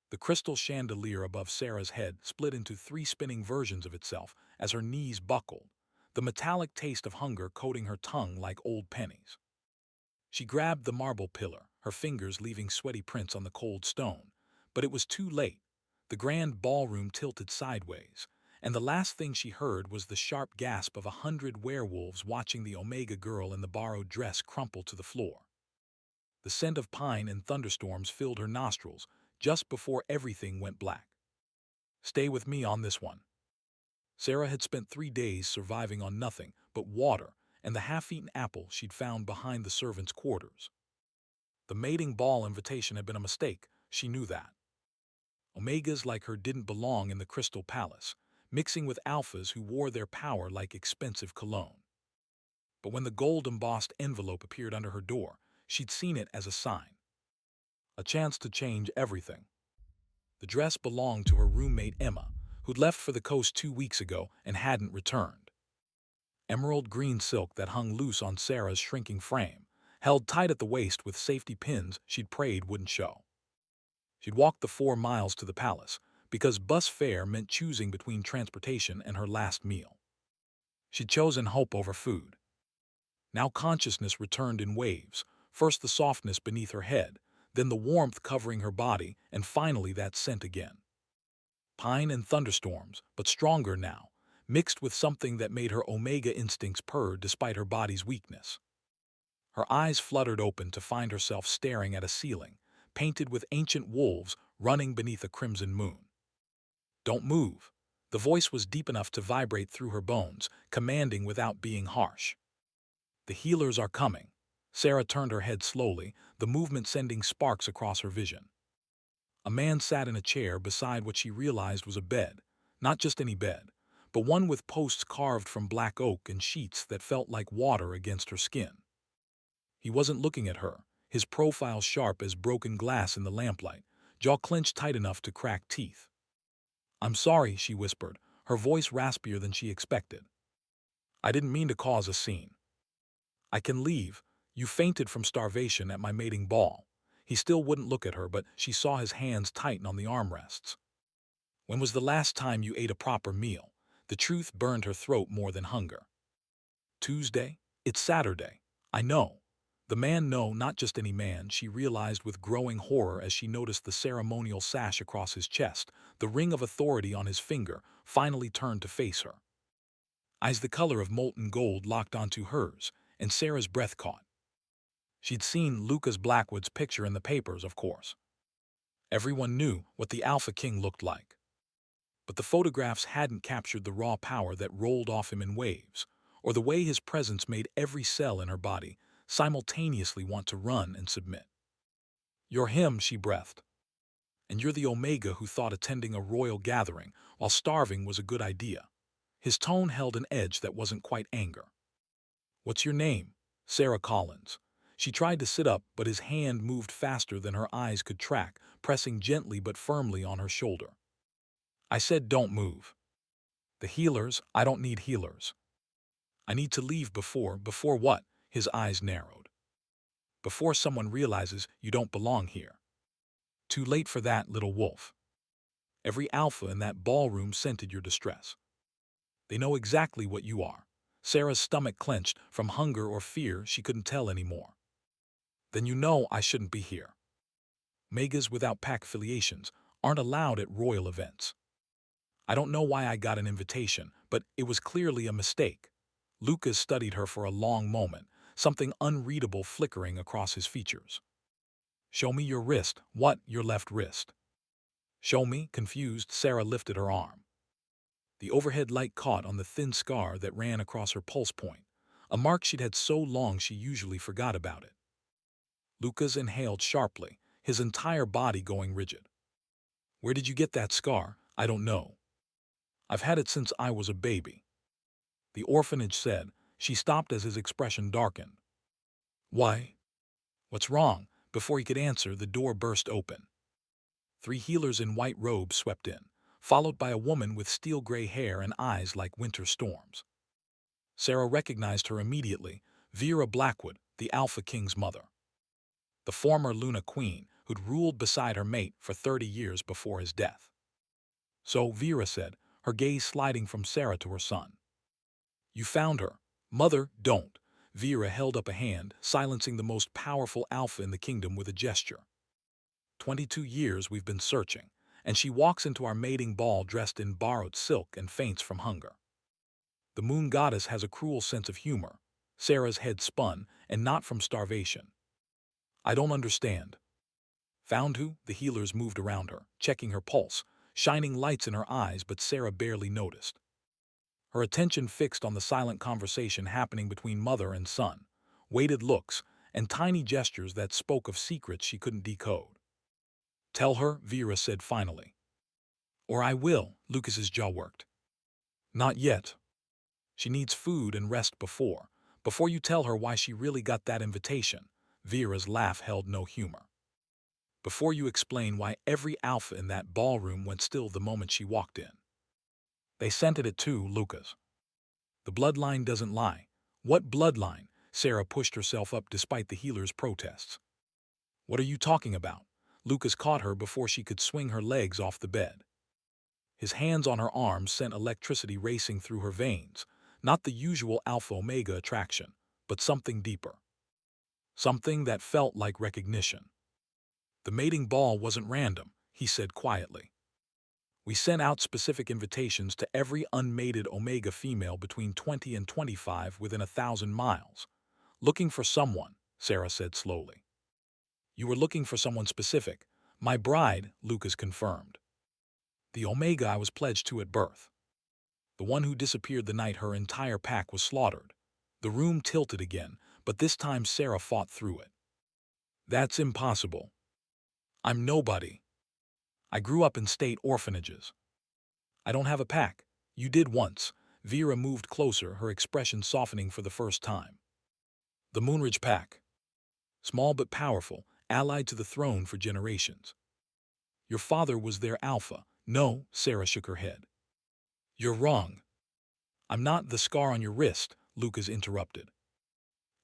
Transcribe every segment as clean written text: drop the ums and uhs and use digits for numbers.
The crystal chandelier above Sarah's head split into three spinning versions of itself as her knees buckled, the metallic taste of hunger coating her tongue like old pennies. She grabbed the marble pillar, her fingers leaving sweaty prints on the cold stone. But it was too late. The grand ballroom tilted sideways, and the last thing she heard was the sharp gasp of 100 werewolves watching the Omega girl in the borrowed dress crumple to the floor. The scent of pine and thunderstorms filled her nostrils just before everything went black. Stay with me on this one. Sarah had spent 3 days surviving on nothing but water and the half-eaten apple she'd found behind the servants' quarters. The mating ball invitation had been a mistake, she knew that. Omegas like her didn't belong in the Crystal Palace, mixing with alphas who wore their power like expensive cologne. But when the gold-embossed envelope appeared under her door, she'd seen it as a sign. A chance to change everything. The dress belonged to her roommate Emma, who'd left for the coast 2 weeks ago and hadn't returned. Emerald green silk that hung loose on Sarah's shrinking frame, held tight at the waist with safety pins she'd prayed wouldn't show. She'd walked the 4 miles to the palace, because bus fare meant choosing between transportation and her last meal. She'd chosen hope over food. Now consciousness returned in waves, first the softness beneath her head, then the warmth covering her body, and finally that scent again. Pine and thunderstorms, but stronger now, mixed with something that made her Omega instincts purr despite her body's weakness. Her eyes fluttered open to find herself staring at a ceiling, painted with ancient wolves running beneath a crimson moon. Don't move. The voice was deep enough to vibrate through her bones, commanding without being harsh. The healers are coming. Sarah turned her head slowly, the movement sending sparks across her vision. A man sat in a chair beside what she realized was a bed, not just any bed, but one with posts carved from black oak and sheets that felt like water against her skin. He wasn't looking at her, his profile sharp as broken glass in the lamplight, jaw clenched tight enough to crack teeth. "I'm sorry," she whispered, her voice raspier than she expected. "I didn't mean to cause a scene. I can leave. You fainted from starvation at my mating ball." He still wouldn't look at her, but she saw his hands tighten on the armrests. "When was the last time you ate a proper meal?" The truth burned her throat more than hunger. "Tuesday? It's Saturday. I know." The man, no, not just any man, she realized with growing horror as she noticed the ceremonial sash across his chest, the ring of authority on his finger, finally turned to face her. Eyes the color of molten gold locked onto hers, and Sarah's breath caught. She'd seen Lucas Blackwood's picture in the papers, of course. Everyone knew what the Alpha King looked like. But the photographs hadn't captured the raw power that rolled off him in waves, or the way his presence made every cell in her body simultaneously want to run and submit. "You're him," she breathed. "And you're the Omega who thought attending a royal gathering while starving was a good idea." His tone held an edge that wasn't quite anger. "What's your name?" "Sarah Collins." She tried to sit up, but his hand moved faster than her eyes could track, pressing gently but firmly on her shoulder. "I said don't move." "The healers? I don't need healers." "I need to leave before what?" His eyes narrowed. "Before someone realizes you don't belong here." "Too late for that, little wolf. Every alpha in that ballroom scented your distress. They know exactly what you are." Sarah's stomach clenched from hunger or fear, she couldn't tell anymore. "Then you know I shouldn't be here. Megas without pack affiliations aren't allowed at royal events. I don't know why I got an invitation, but it was clearly a mistake." Lucas studied her for a long moment, something unreadable flickering across his features. "Show me your wrist." "What, your left wrist?" "Show me." Confused, Sarah lifted her arm. The overhead light caught on the thin scar that ran across her pulse point, a mark she'd had so long she usually forgot about it. Lucas inhaled sharply, his entire body going rigid. "Where did you get that scar?" "I don't know. I've had it since I was a baby." "The orphanage said." She stopped as his expression darkened. "Why? What's wrong?" Before he could answer, the door burst open. 3 healers in white robes swept in, followed by a woman with steel-gray hair and eyes like winter storms. Sarah recognized her immediately, Vera Blackwood, the Alpha King's mother. The former Luna Queen, who'd ruled beside her mate for 30 years before his death. So, Vera said, her gaze sliding from Sarah to her son. You found her. Mother, don't. Vera held up a hand, silencing the most powerful alpha in the kingdom with a gesture. 22 years we've been searching, and she walks into our mating ball dressed in borrowed silk and faints from hunger. The moon goddess has a cruel sense of humor. Sarah's head spun, and not from starvation. I don't understand. Found who? The healers moved around her, checking her pulse, shining lights in her eyes, but Sarah barely noticed. Her attention fixed on the silent conversation happening between mother and son, weighted looks, and tiny gestures that spoke of secrets she couldn't decode. Tell her, Vera said finally. Or I will, Lucas's jaw worked. Not yet. She needs food and rest before you tell her why she really got that invitation. Vera's laugh held no humor. Before you explain why every alpha in that ballroom went still the moment she walked in. They scented it too, Lucas. The bloodline doesn't lie. What bloodline? Sarah pushed herself up despite the healer's protests. What are you talking about? Lucas caught her before she could swing her legs off the bed. His hands on her arms sent electricity racing through her veins, not the usual alpha-omega attraction, but something deeper. Something that felt like recognition. The mating ball wasn't random, he said quietly. We sent out specific invitations to every unmated omega female between 20 and 25 within 1,000 miles. Looking for someone, Sarah said slowly. You were looking for someone specific. My bride, Lucas confirmed. The omega I was pledged to at birth. The one who disappeared the night her entire pack was slaughtered. The room tilted again, but this time Sarah fought through it. That's impossible. I'm nobody. I grew up in state orphanages. I don't have a pack. You did once. Vera moved closer, her expression softening for the first time. The Moonridge pack. Small but powerful, allied to the throne for generations. Your father was their alpha. No, Sarah shook her head. You're wrong. I'm not the scar on your wrist, Lucas interrupted.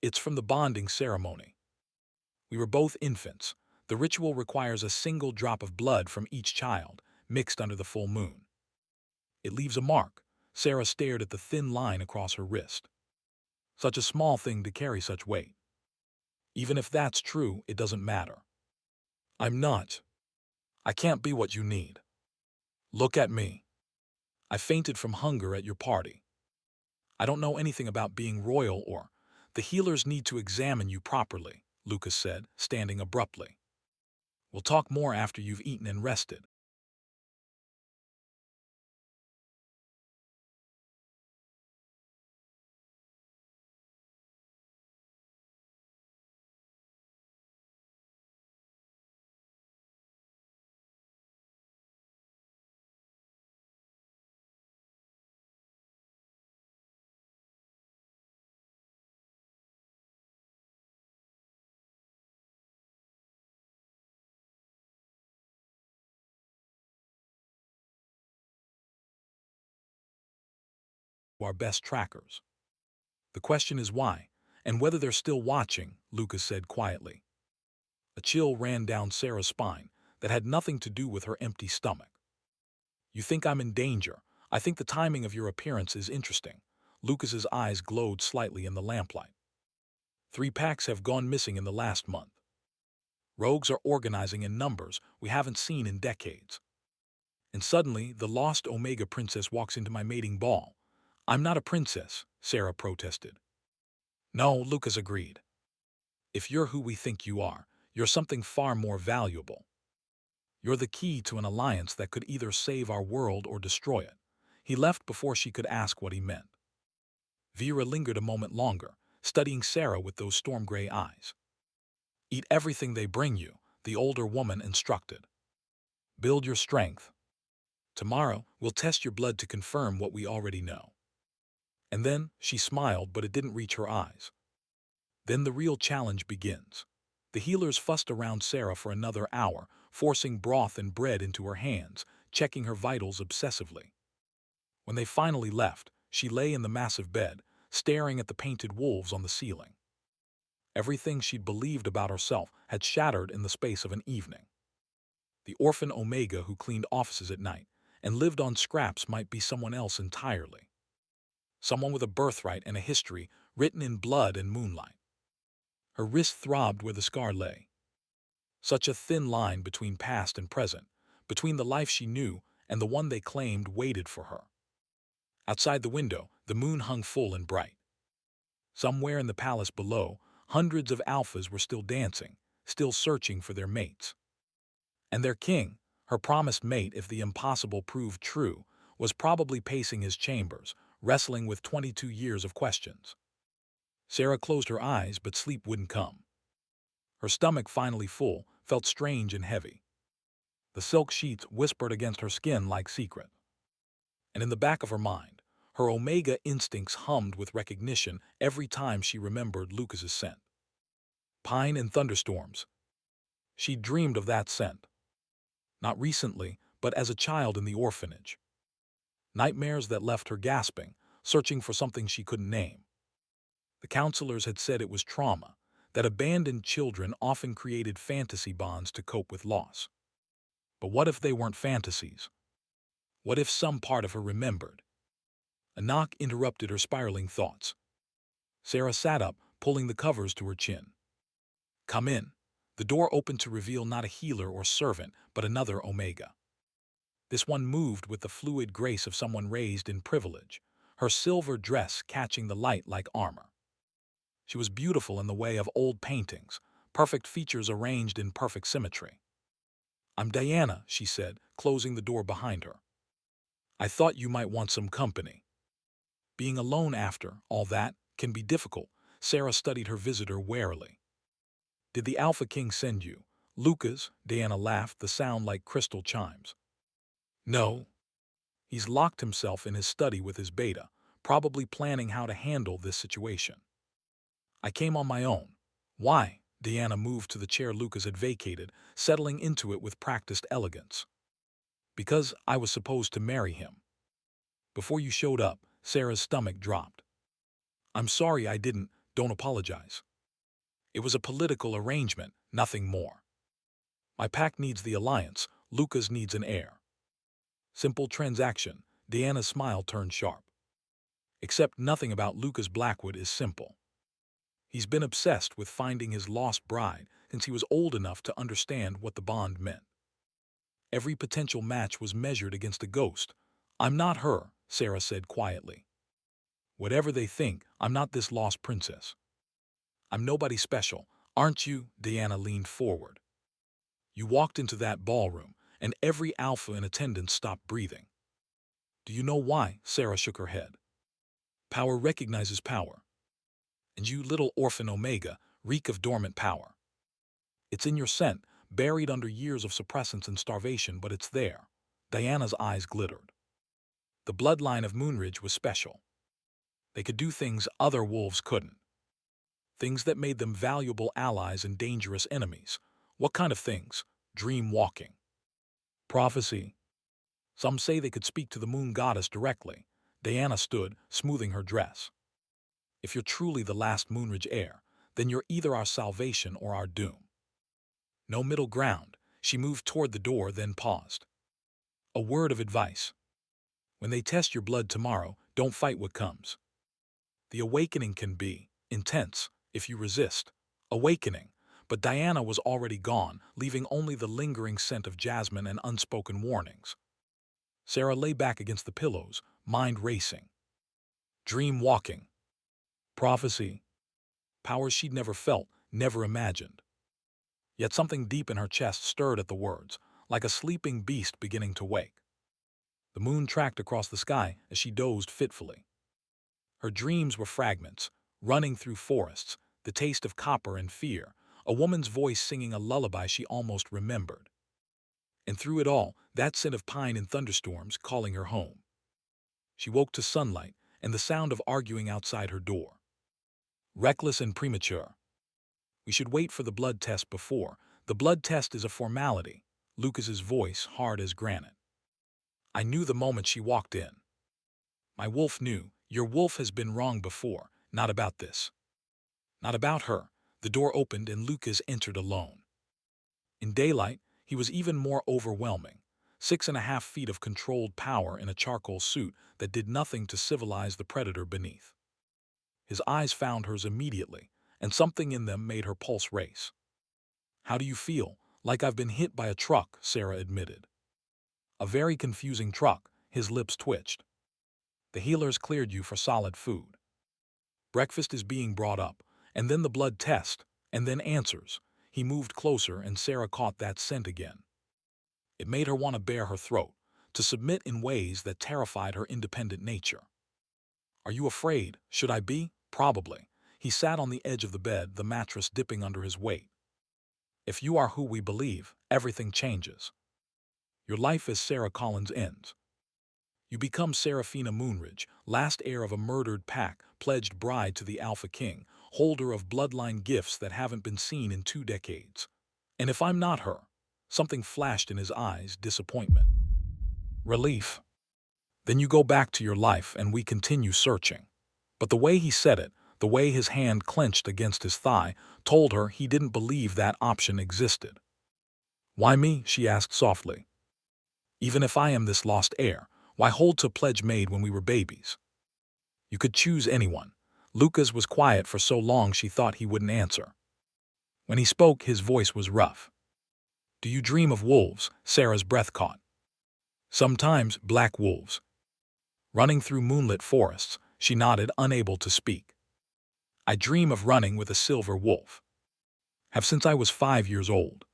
It's from the bonding ceremony. We were both infants. The ritual requires a single drop of blood from each child, mixed under the full moon. It leaves a mark. Sarah stared at the thin line across her wrist. Such a small thing to carry such weight. Even if that's true, it doesn't matter. I'm not. I can't be what you need. Look at me. I fainted from hunger at your party. I don't know anything about being royal or... The healers need to examine you properly, Lucas said, standing abruptly. We'll talk more after you've eaten and rested. Our best trackers. The question is why, and whether they're still watching, Lucas said quietly. A chill ran down Sarah's spine that had nothing to do with her empty stomach. You think I'm in danger. I think the timing of your appearance is interesting. Lucas's eyes glowed slightly in the lamplight. 3 packs have gone missing in the last month. Rogues are organizing in numbers we haven't seen in decades. And suddenly, the lost Omega princess walks into my mating ball. I'm not a princess, Sarah protested. No, Lucas agreed. If you're who we think you are, you're something far more valuable. You're the key to an alliance that could either save our world or destroy it. He left before she could ask what he meant. Vera lingered a moment longer, studying Sarah with those storm-gray eyes. Eat everything they bring you, the older woman instructed. Build your strength. Tomorrow, we'll test your blood to confirm what we already know. And then, she smiled, but it didn't reach her eyes. Then the real challenge begins. The healers fussed around Sarah for another hour, forcing broth and bread into her hands, checking her vitals obsessively. When they finally left, she lay in the massive bed, staring at the painted wolves on the ceiling. Everything she'd believed about herself had shattered in the space of an evening. The orphan Omega who cleaned offices at night and lived on scraps might be someone else entirely. Someone with a birthright and a history written in blood and moonlight. Her wrist throbbed where the scar lay. Such a thin line between past and present, between the life she knew and the one they claimed waited for her. Outside the window, the moon hung full and bright. Somewhere in the palace below, hundreds of alphas were still dancing, still searching for their mates. And their king, her promised mate if the impossible proved true, was probably pacing his chambers, wrestling with 22 years of questions. Sarah closed her eyes, but sleep wouldn't come. Her stomach, finally full, felt strange and heavy. The silk sheets whispered against her skin like secret. And in the back of her mind, her Omega instincts hummed with recognition every time she remembered Lucas's scent. Pine and thunderstorms. She dreamed of that scent. Not recently, but as a child in the orphanage. Nightmares that left her gasping, searching for something she couldn't name. The counselors had said it was trauma, that abandoned children often created fantasy bonds to cope with loss. But what if they weren't fantasies? What if some part of her remembered? A knock interrupted her spiraling thoughts. Sarah sat up, pulling the covers to her chin. "Come in." The door opened to reveal not a healer or servant, but another Omega. This one moved with the fluid grace of someone raised in privilege, her silver dress catching the light like armor. She was beautiful in the way of old paintings, perfect features arranged in perfect symmetry. "I'm Diana," she said, closing the door behind her. "I thought you might want some company." Being alone after all that can be difficult. Sarah studied her visitor warily. "Did the Alpha King send you?" "Lucas," Diana laughed, the sound like crystal chimes. "No. He's locked himself in his study with his beta, probably planning how to handle this situation. I came on my own." "Why?" Diana moved to the chair Lucas had vacated, settling into it with practiced elegance. "Because I was supposed to marry him." "Before you showed up," Sarah's stomach dropped. "I'm sorry I didn't, don't apologize. It was a political arrangement, nothing more. My pack needs the alliance, Lucas needs an heir. Simple transaction." Diana's smile turned sharp. "Except nothing about Lucas Blackwood is simple. He's been obsessed with finding his lost bride since he was old enough to understand what the bond meant. Every potential match was measured against a ghost. I'm not her," Sarah said quietly. "Whatever they think, I'm not this lost princess. I'm nobody special, aren't you?" Diana leaned forward. "You walked into that ballroom, and every alpha in attendance stopped breathing. Do you know why?" Sarah shook her head. "Power recognizes power. And you, little orphan Omega, reek of dormant power. It's in your scent, buried under years of suppressants and starvation, but it's there." Diana's eyes glittered. The bloodline of Moonridge was special. They could do things other wolves couldn't. Things that made them valuable allies and dangerous enemies. What kind of things? Dream walking. Prophecy. Some say they could speak to the moon goddess directly. Diana stood, smoothing her dress. "If you're truly the last Moonridge heir, then you're either our salvation or our doom. No middle ground." She moved toward the door, then paused. "A word of advice. When they test your blood tomorrow, don't fight what comes. The awakening can be intense if you resist. Awakening." But Diana was already gone, leaving only the lingering scent of jasmine and unspoken warnings. Sarah lay back against the pillows, mind racing. Dream walking. Prophecy. Powers she'd never felt, never imagined. Yet something deep in her chest stirred at the words, like a sleeping beast beginning to wake. The moon tracked across the sky as she dozed fitfully. Her dreams were fragments, running through forests, the taste of copper and fear, a woman's voice singing a lullaby she almost remembered. And through it all, that scent of pine and thunderstorms calling her home. She woke to sunlight and the sound of arguing outside her door. Reckless and premature. "We should wait for the blood test before." "The blood test is a formality." Lucas's voice hard as granite. "I knew the moment she walked in. My wolf knew. Your wolf has been wrong before, not about this. Not about her." The door opened and Lucas entered alone. In daylight, he was even more overwhelming. 6.5 feet of controlled power in a charcoal suit that did nothing to civilize the predator beneath. His eyes found hers immediately, and something in them made her pulse race. "How do you feel?" "Like I've been hit by a truck," Sarah admitted. "A very confusing truck," his lips twitched. "The healers cleared you for solid food. Breakfast is being brought up, and then the blood test, and then answers." He moved closer and Sarah caught that scent again. It made her want to bare her throat, to submit in ways that terrified her independent nature. "Are you afraid?" "Should I be?" "Probably." He sat on the edge of the bed, the mattress dipping under his weight. "If you are who we believe, everything changes. Your life as Sarah Collins ends. You become Seraphina Moonridge, last heir of a murdered pack, pledged bride to the Alpha King, holder of bloodline gifts that haven't been seen in 2 decades. And if I'm not her..." Something flashed in his eyes, disappointment. Relief. "Then you go back to your life and we continue searching." But the way he said it, the way his hand clenched against his thigh, told her he didn't believe that option existed. "Why me?" she asked softly. "Even if I am this lost heir, why hold to a pledge made when we were babies?" "You could choose anyone." Lucas was quiet for so long she thought he wouldn't answer. When he spoke, his voice was rough. "Do you dream of wolves?" Sarah's breath caught. "Sometimes, black wolves. Running through moonlit forests." She nodded, unable to speak. "I dream of running with a silver wolf. Have since I was 5 years old.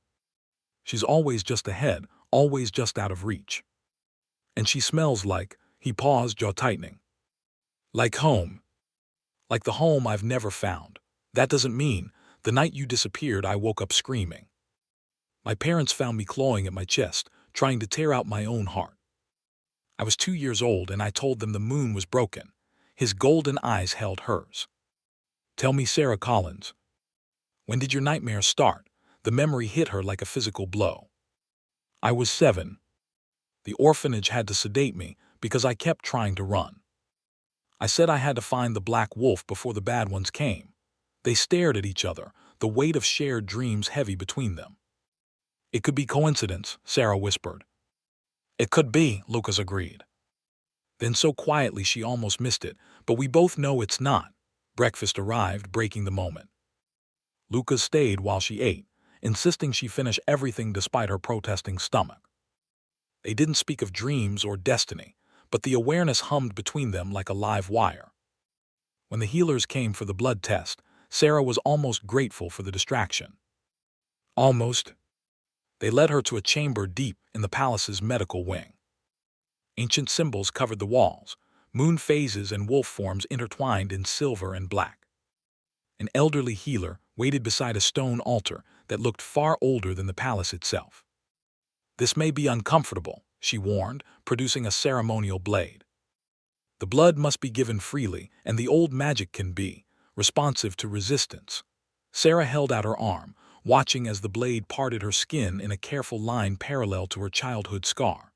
She's always just ahead, always just out of reach. And she smells like..." He paused, jaw tightening. "Like home. Like the home I've never found. That doesn't mean..." "The night you disappeared, I woke up screaming. My parents found me clawing at my chest, trying to tear out my own heart. I was 2 years old and I told them the moon was broken." His golden eyes held hers. "Tell me, Sarah Collins, when did your nightmares start?" The memory hit her like a physical blow. "I was 7. The orphanage had to sedate me because I kept trying to run. I said I had to find the black wolf before the bad ones came." They stared at each other, the weight of shared dreams heavy between them. "It could be coincidence," Sarah whispered. "It could be," Lucas agreed. Then so quietly she almost missed it, "But we both know it's not." Breakfast arrived, breaking the moment. Lucas stayed while she ate, insisting she finish everything despite her protesting stomach. They didn't speak of dreams or destiny, but the awareness hummed between them like a live wire. When the healers came for the blood test, Sarah was almost grateful for the distraction. Almost. They led her to a chamber deep in the palace's medical wing. Ancient symbols covered the walls, moon phases and wolf forms intertwined in silver and black. An elderly healer waited beside a stone altar that looked far older than the palace itself. "This may be uncomfortable," she warned, producing a ceremonial blade. "The blood must be given freely, and the old magic can be responsive to resistance." Sarah held out her arm, watching as the blade parted her skin in a careful line parallel to her childhood scar.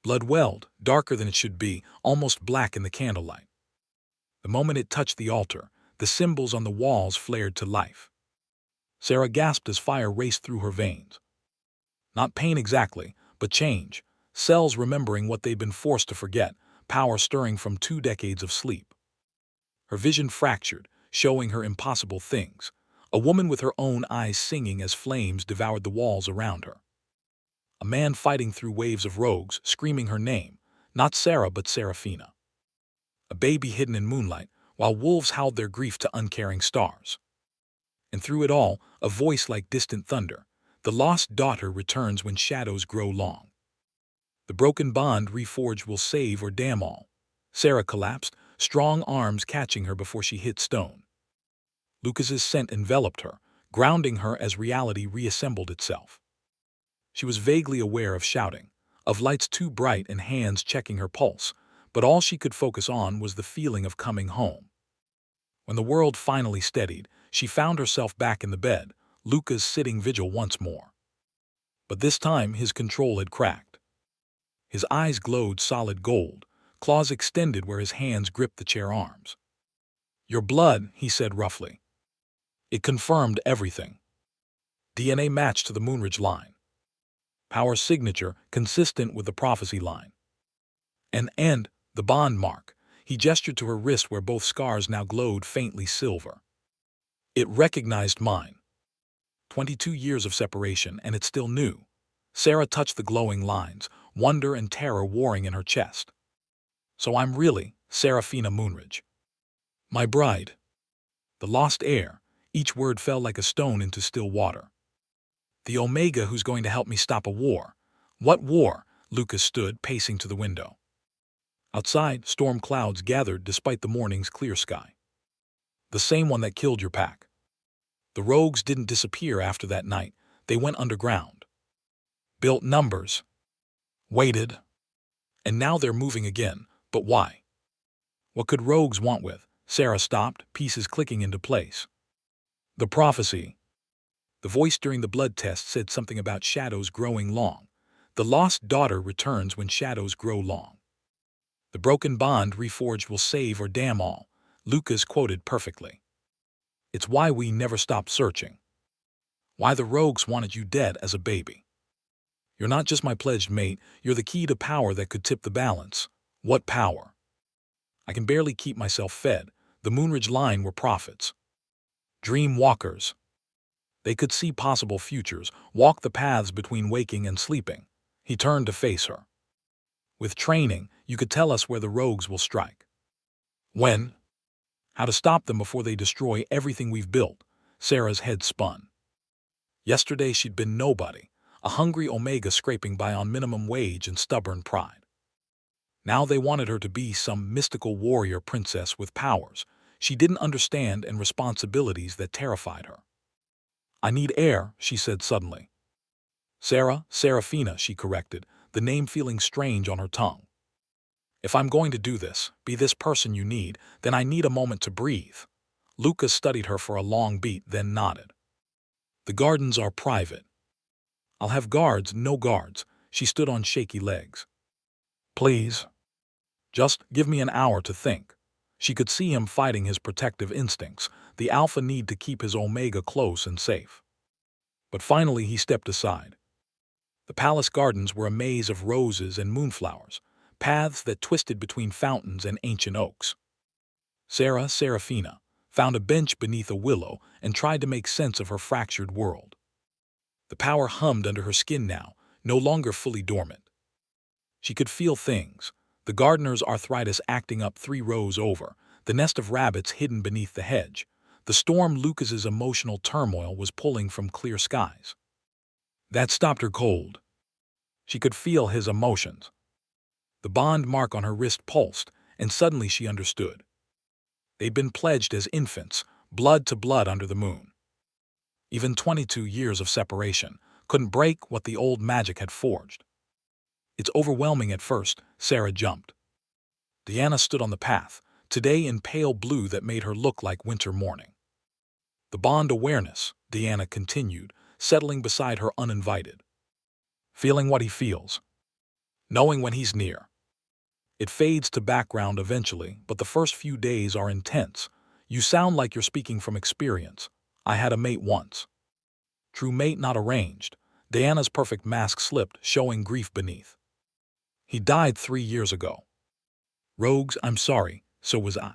Blood welled, darker than it should be, almost black in the candlelight. The moment it touched the altar, the symbols on the walls flared to life. Sarah gasped as fire raced through her veins. Not pain exactly, but change. Cells remembering what they'd been forced to forget, power stirring from 2 decades of sleep. Her vision fractured, showing her impossible things. A woman with her own eyes singing as flames devoured the walls around her. A man fighting through waves of rogues, screaming her name, not Sarah but Seraphina. A baby hidden in moonlight, while wolves howled their grief to uncaring stars. And through it all, a voice like distant thunder. The lost daughter returns when shadows grow long. The broken bond reforged will save or damn all. Sarah collapsed, strong arms catching her before she hit stone. Lucas's scent enveloped her, grounding her as reality reassembled itself. She was vaguely aware of shouting, of lights too bright and hands checking her pulse, but all she could focus on was the feeling of coming home. When the world finally steadied, she found herself back in the bed, Lucas sitting vigil once more. But this time his control had cracked. His eyes glowed solid gold, claws extended where his hands gripped the chair arms. "Your blood," he said roughly. It confirmed everything. DNA matched to the Moonridge line. Power signature consistent with the prophecy line. And the bond mark. He gestured to her wrist where both scars now glowed faintly silver. It recognized mine. 22 years of separation, and it still knew. Sarah touched the glowing lines, wonder and terror warring in her chest. So I'm really Seraphina Moonridge. My bride. The lost heir. Each word fell like a stone into still water. The Omega who's going to help me stop a war. What war? Lucas stood, pacing to the window. Outside, storm clouds gathered despite the morning's clear sky. The same one that killed your pack. The rogues didn't disappear after that night. They went underground. Built numbers. Waited. And now they're moving again. But why? What could rogues want with? Sarah stopped, pieces clicking into place. The prophecy. The voice during the blood test said something about shadows growing long. The lost daughter returns when shadows grow long. The broken bond reforged will save or damn all. Lucas quoted perfectly. It's why we never stopped searching. Why the rogues wanted you dead as a baby. You're not just my pledged mate, you're the key to power that could tip the balance. What power? I can barely keep myself fed. The Moonridge line were prophets. Dream walkers. They could see possible futures, walk the paths between waking and sleeping. He turned to face her. With training, you could tell us where the rogues will strike. When? How to stop them before they destroy everything we've built. Sarah's head spun. Yesterday she'd been nobody, a hungry Omega scraping by on minimum wage and stubborn pride. Now they wanted her to be some mystical warrior princess with powers she didn't understand and responsibilities that terrified her. I need air, she said suddenly. Seraphina, she corrected, the name feeling strange on her tongue. If I'm going to do this, be this person you need, then I need a moment to breathe. Lucas studied her for a long beat, then nodded. The gardens are private. I'll have guards, no guards. She stood on shaky legs. Please. Just give me an hour to think. She could see him fighting his protective instincts, the alpha need to keep his Omega close and safe. But finally he stepped aside. The palace gardens were a maze of roses and moonflowers, paths that twisted between fountains and ancient oaks. Seraphina, found a bench beneath a willow and tried to make sense of her fractured world. The power hummed under her skin now, no longer fully dormant. She could feel things, the gardener's arthritis acting up 3 rows over, the nest of rabbits hidden beneath the hedge, the storm Lucas's emotional turmoil was pulling from clear skies. That stopped her cold. She could feel his emotions. The bond mark on her wrist pulsed, and suddenly she understood. They'd been pledged as infants, blood to blood under the moon. Even 22 years of separation couldn't break what the old magic had forged. It's overwhelming at first, Sarah jumped. Diana stood on the path, today in pale blue that made her look like winter morning. The bond awareness, Diana continued, settling beside her uninvited. Feeling what he feels. Knowing when he's near. It fades to background eventually, but the first few days are intense. You sound like you're speaking from experience. I had a mate once. True mate not arranged. Diana's perfect mask slipped, showing grief beneath. He died 3 years ago. Rogues, I'm sorry, so was I.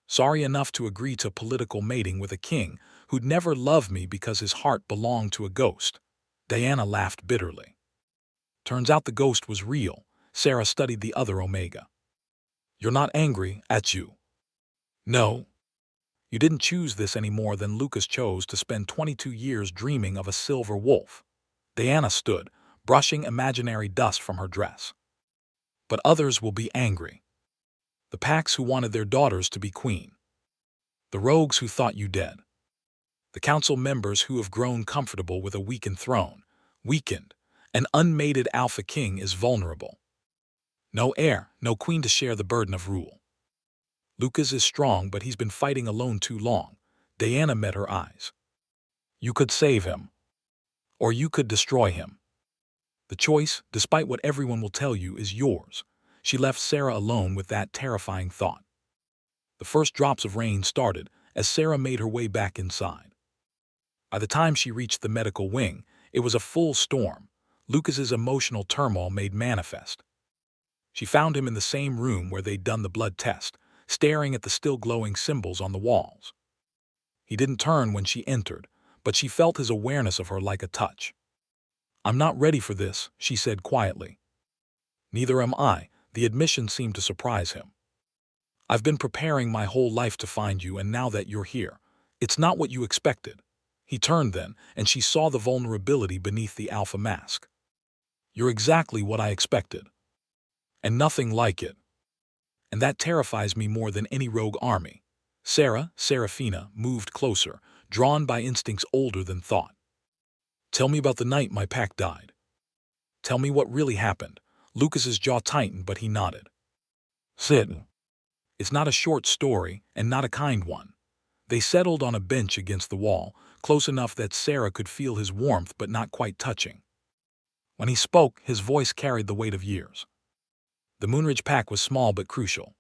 Sorry enough to agree to political mating with a king who'd never love me because his heart belonged to a ghost. Diana laughed bitterly. Turns out the ghost was real. Sarah studied the other Omega. You're not angry at you. No. You didn't choose this any more than Lucas chose to spend 22 years dreaming of a silver wolf. Diana stood, brushing imaginary dust from her dress. But others will be angry. The packs who wanted their daughters to be queen. The rogues who thought you dead. The council members who have grown comfortable with a weakened throne. Weakened. An unmated alpha king is vulnerable. No heir, no queen to share the burden of rule. Lucas is strong, but he's been fighting alone too long. Diana met her eyes. You could save him. Or you could destroy him. The choice, despite what everyone will tell you, is yours. She left Sarah alone with that terrifying thought. The first drops of rain started as Sarah made her way back inside. By the time she reached the medical wing, it was a full storm. Lucas's emotional turmoil made manifest. She found him in the same room where they'd done the blood test, staring at the still glowing symbols on the walls. He didn't turn when she entered, but she felt his awareness of her like a touch. "I'm not ready for this," she said quietly. "Neither am I." The admission seemed to surprise him. "I've been preparing my whole life to find you, and now that you're here, it's not what you expected." He turned then, and she saw the vulnerability beneath the alpha mask. "You're exactly what I expected. And nothing like it. And that terrifies me more than any rogue army." Serafina, moved closer, drawn by instincts older than thought. "Tell me about the night my pack died. Tell me what really happened." Lucas's jaw tightened, but he nodded. "Sid, it's not a short story, and not a kind one." They settled on a bench against the wall, close enough that Sarah could feel his warmth but not quite touching. When he spoke, his voice carried the weight of years. "The Moonridge pack was small but crucial.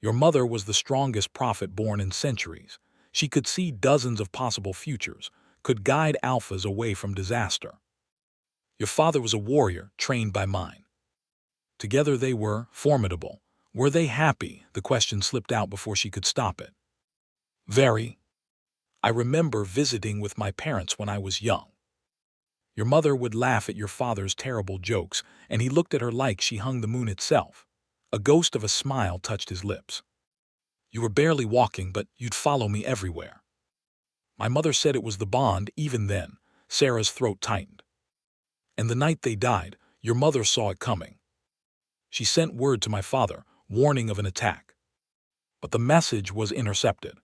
Your mother was the strongest prophet born in centuries. She could see dozens of possible futures, could guide alphas away from disaster. Your father was a warrior, trained by mine. Together they were formidable. Were they happy?" The question slipped out before she could stop it. "Very. I remember visiting with my parents when I was young. Your mother would laugh at your father's terrible jokes, and he looked at her like she hung the moon itself. A ghost of a smile touched his lips. You were barely walking, but you'd follow me everywhere. My mother said it was the bond. Even then." Sarah's throat tightened. "And the night they died, your mother saw it coming. She sent word to my father, warning of an attack. But the message was intercepted.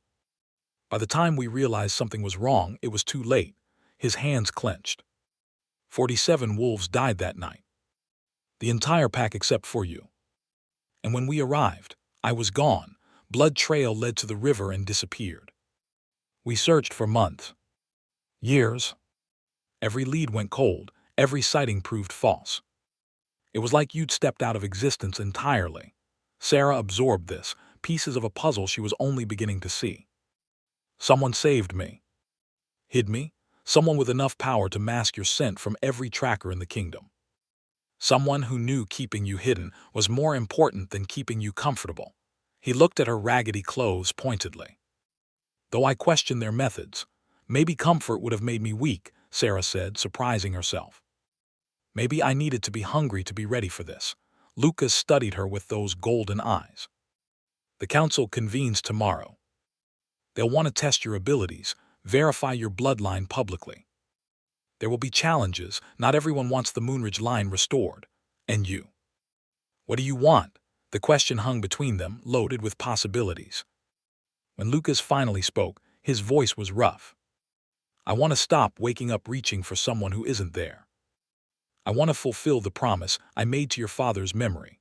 By the time we realized something was wrong, it was too late." His hands clenched. 47 wolves died that night. The entire pack except for you. And when we arrived, I was gone. Blood trail led to the river and disappeared. We searched for months. Years. Every lead went cold. Every sighting proved false. It was like you'd stepped out of existence entirely." Sarah absorbed this, pieces of a puzzle she was only beginning to see. "Someone saved me. Hid me. Someone with enough power to mask your scent from every tracker in the kingdom. Someone who knew keeping you hidden was more important than keeping you comfortable." He looked at her raggedy clothes pointedly. "Though I question their methods, maybe comfort would have made me weak," Sarah said, surprising herself. "Maybe I needed to be hungry to be ready for this." Lucas studied her with those golden eyes. "The council convenes tomorrow. They'll want to test your abilities, verify your bloodline publicly. There will be challenges. Not everyone wants the Moonridge line restored. And you? What do you want?" The question hung between them, loaded with possibilities. When Lucas finally spoke, his voice was rough. "I want to stop waking up reaching for someone who isn't there. I want to fulfill the promise I made to your father's memory.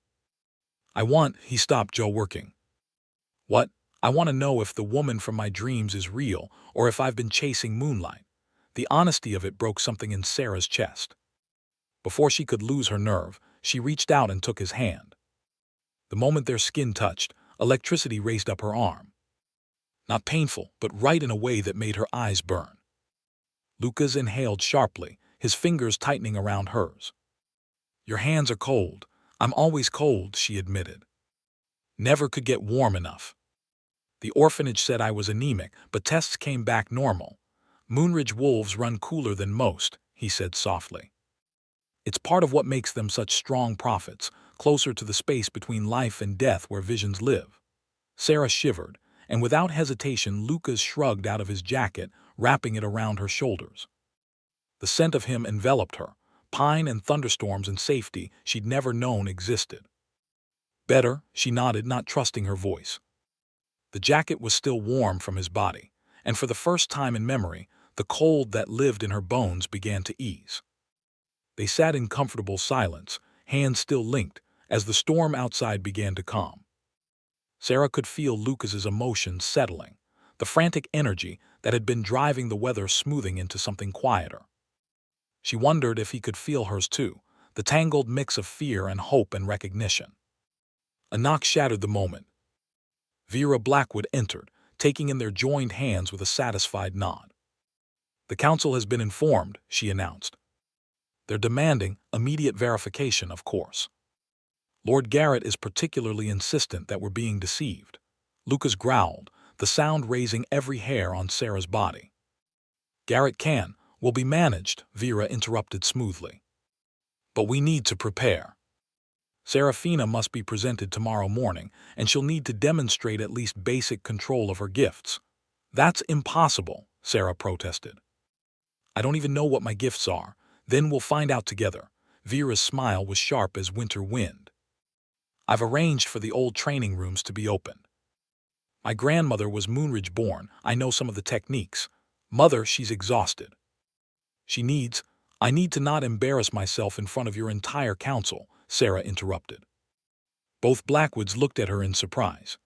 He stopped, jaw working. "What? I want to know if the woman from my dreams is real, or if I've been chasing moonlight." The honesty of it broke something in Sarah's chest. Before she could lose her nerve, she reached out and took his hand. The moment their skin touched, electricity raced up her arm. Not painful, but right in a way that made her eyes burn. Lucas inhaled sharply, his fingers tightening around hers. "Your hands are cold." "I'm always cold," she admitted. "Never could get warm enough. The orphanage said I was anemic, but tests came back normal. Moonridge wolves run cooler than most," he said softly. "It's part of what makes them such strong prophets, closer to the space between life and death where visions live." Sarah shivered, and without hesitation Lucas shrugged out of his jacket, wrapping it around her shoulders. The scent of him enveloped her, pine and thunderstorms and safety she'd never known existed. "Better," she nodded, not trusting her voice. The jacket was still warm from his body, and for the first time in memory, the cold that lived in her bones began to ease. They sat in comfortable silence, hands still linked, as the storm outside began to calm. Sarah could feel Lucas's emotions settling, the frantic energy that had been driving the weather smoothing into something quieter. She wondered if he could feel hers too, the tangled mix of fear and hope and recognition. A knock shattered the moment. Vera Blackwood entered, taking in their joined hands with a satisfied nod. The council has been informed, she announced. They're demanding immediate verification, of course. Lord Garrett is particularly insistent that we're being deceived. Lucas growled, the sound raising every hair on Sarah's body. Garrett will be managed, Vera interrupted smoothly. But we need to prepare. Serafina must be presented tomorrow morning, and she'll need to demonstrate at least basic control of her gifts. That's impossible, Sarah protested. I don't even know what my gifts are. Then we'll find out together. Vera's smile was sharp as winter wind. I've arranged for the old training rooms to be opened. My grandmother was Moonridge born. I know some of the techniques. Mother, she's exhausted. I need to not embarrass myself in front of your entire council, Sarah interrupted. Both Blackwoods looked at her in surprise.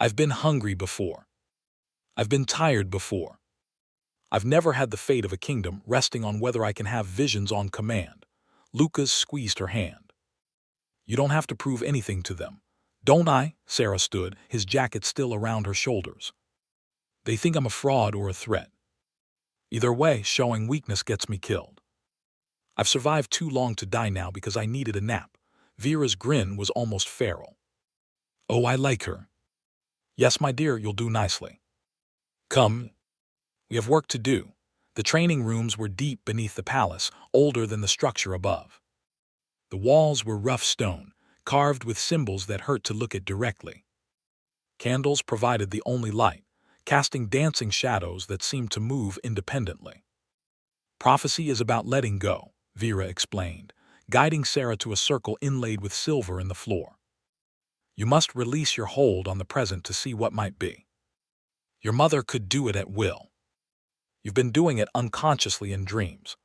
I've been hungry before. I've been tired before. I've never had the fate of a kingdom resting on whether I can have visions on command. Lucas squeezed her hand. You don't have to prove anything to them. Don't I? Sarah stood, his jacket still around her shoulders. They think I'm a fraud or a threat. Either way, showing weakness gets me killed. I've survived too long to die now because I needed a nap. Vera's grin was almost feral. Oh, I like her. Yes, my dear, you'll do nicely. Come. We have work to do. The training rooms were deep beneath the palace, older than the structure above. The walls were rough stone, carved with symbols that hurt to look at directly. Candles provided the only light, casting dancing shadows that seemed to move independently. Prophecy is about letting go, Vera explained, guiding Sarah to a circle inlaid with silver in the floor. You must release your hold on the present to see what might be. Your mother could do it at will. You've been doing it unconsciously in dreams.